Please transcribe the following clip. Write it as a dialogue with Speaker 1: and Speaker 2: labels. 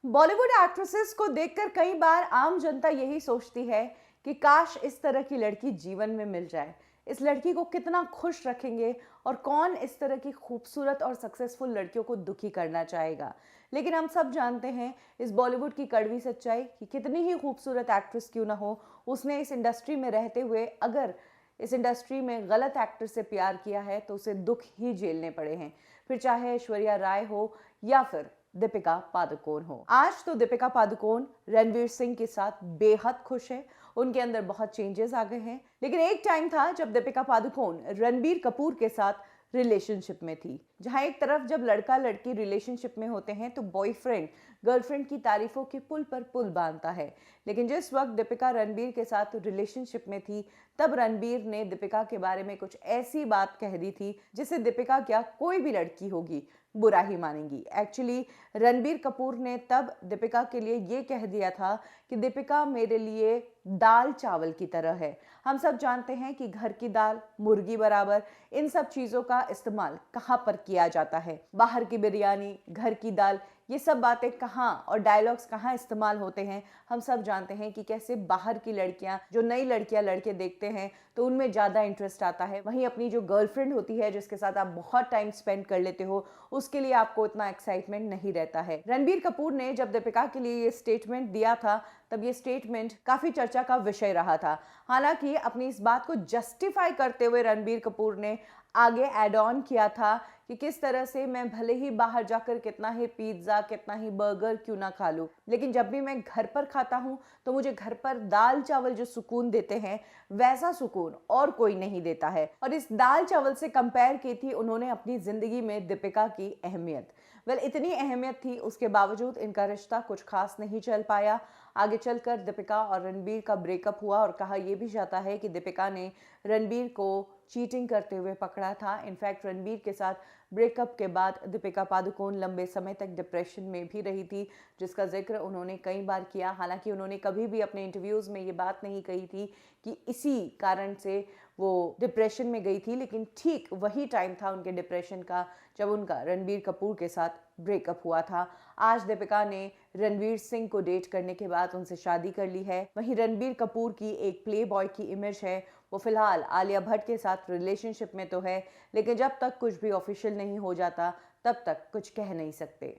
Speaker 1: Bollywood actresses को देखकर कई बार आम जनता यही सोचती है कि काश इस तरह की लड़की जीवन में मिल जाए। इस लड़की को कितना खुश रखेंगे और कौन इस तरह की खूबसूरत और सक्सेसफुल लड़कियों को दुखी करना चाहेगा। लेकिन हम सब जानते हैं इस बॉलीवुड की कड़वी सच्चाई कि कितनी ही खूबसूरत एक्ट्रेस क्यों ना हो, उसने इस इंडस्ट्री में रहते हुए अगर इस इंडस्ट्री में गलत एक्टर से प्यार किया है तो उसे दुख ही झेलने पड़े हैं। फिर चाहे ऐश्वर्या राय हो या फिर दीपिका पादुकोण हो। आज तो दीपिका पादुकोण रणवीर सिंह के साथ बेहद खुश है। उनके अंदर बहुत चेंजेस आ गए हैं। लेकिन एक टाइम था जब दीपिका पादुकोण रणबीर कपूर के साथ रिलेशनशिप में थी, जहां एक तरफ जब लड़का लड़की रिलेशनशिप में होते हैं तो बॉयफ्रेंड गर्लफ्रेंड की तारीफों के पुल पर पुल बांधता है। लेकिन जिस वक्त दीपिका रणबीर के साथ रिलेशनशिप में थी, तब रणबीर ने दीपिका के बारे में कुछ ऐसी बात कह दी थी जिसे दीपिका क्या कोई भी लड़की होगी बुरा ही मानेंगी। एक्चुअली रणबीर कपूर ने तब दीपिका के लिए ये कह दिया था कि दीपिका मेरे लिए दाल चावल की तरह है। हम सब जानते हैं कि घर की दाल मुर्गी बराबर, इन सब चीज़ों का इस्तेमाल कहाँ पर किया जाता है। बाहर की बिरयानी, घर की दाल, ये सब बातें कहाँ और डायलॉग्स कहाँ इस्तेमाल होते हैं। हम सब जानते हैं कि कैसे बाहर की लड़कियां जो नई लड़कियां लड़के देखते हैं तो उनमें ज़्यादा इंटरेस्ट आता है, वहीं अपनी जो गर्लफ्रेंड होती है जिसके साथ आप बहुत टाइम स्पेंड कर लेते हो उसके लिए आपको इतना एक्साइटमेंट नहीं रहता है। रणबीर कपूर ने जब दीपिका के लिए ये स्टेटमेंट दिया था तब ये स्टेटमेंट काफ़ी चर्चा का विषय रहा था। हालांकि अपनी इस बात को जस्टिफाई करते हुए रणबीर कपूर ने आगे ऐड ऑन किया था कि किस तरह से मैं भले ही बाहर जाकर कितना ही पिज्ज़ा कितना ही बर्गर क्यों ना खा लूँ, लेकिन जब भी मैं घर पर खाता हूँ तो मुझे घर पर दाल चावल जो सुकून देते हैं वैसा सुकून और कोई नहीं देता है। और इस दाल चावल से कंपेयर की थी उन्होंने अपनी ज़िंदगी में दीपिका की अहमियत। इतनी अहमियत थी, उसके बावजूद इनका रिश्ता कुछ खास नहीं चल पाया। आगे चलकर दीपिका और रणबीर का ब्रेकअप हुआ और कहा यह भी जाता है कि दीपिका ने रणबीर को चीटिंग करते हुए पकड़ा था। इनफैक्ट रणबीर के साथ ब्रेकअप के बाद दीपिका पादुकोण लंबे समय तक डिप्रेशन में भी रही थी, जिसका जिक्र उन्होंने कई बार किया। हालांकि उन्होंने कभी भी अपने इंटरव्यूज़ में ये बात नहीं कही थी कि इसी कारण से वो डिप्रेशन में गई थी, लेकिन ठीक वही टाइम था उनके डिप्रेशन का जब उनका रणबीर कपूर के साथ ब्रेकअप हुआ था। आज दीपिका ने रणवीर सिंह को डेट करने के बाद उनसे शादी कर ली है। वहीं रणबीर कपूर की एक प्ले बॉय की इमेज है, वो फिलहाल आलिया भट्ट के साथ रिलेशनशिप में तो है, लेकिन जब तक कुछ भी ऑफिशियल नहीं हो जाता तब तक कुछ कह नहीं सकते।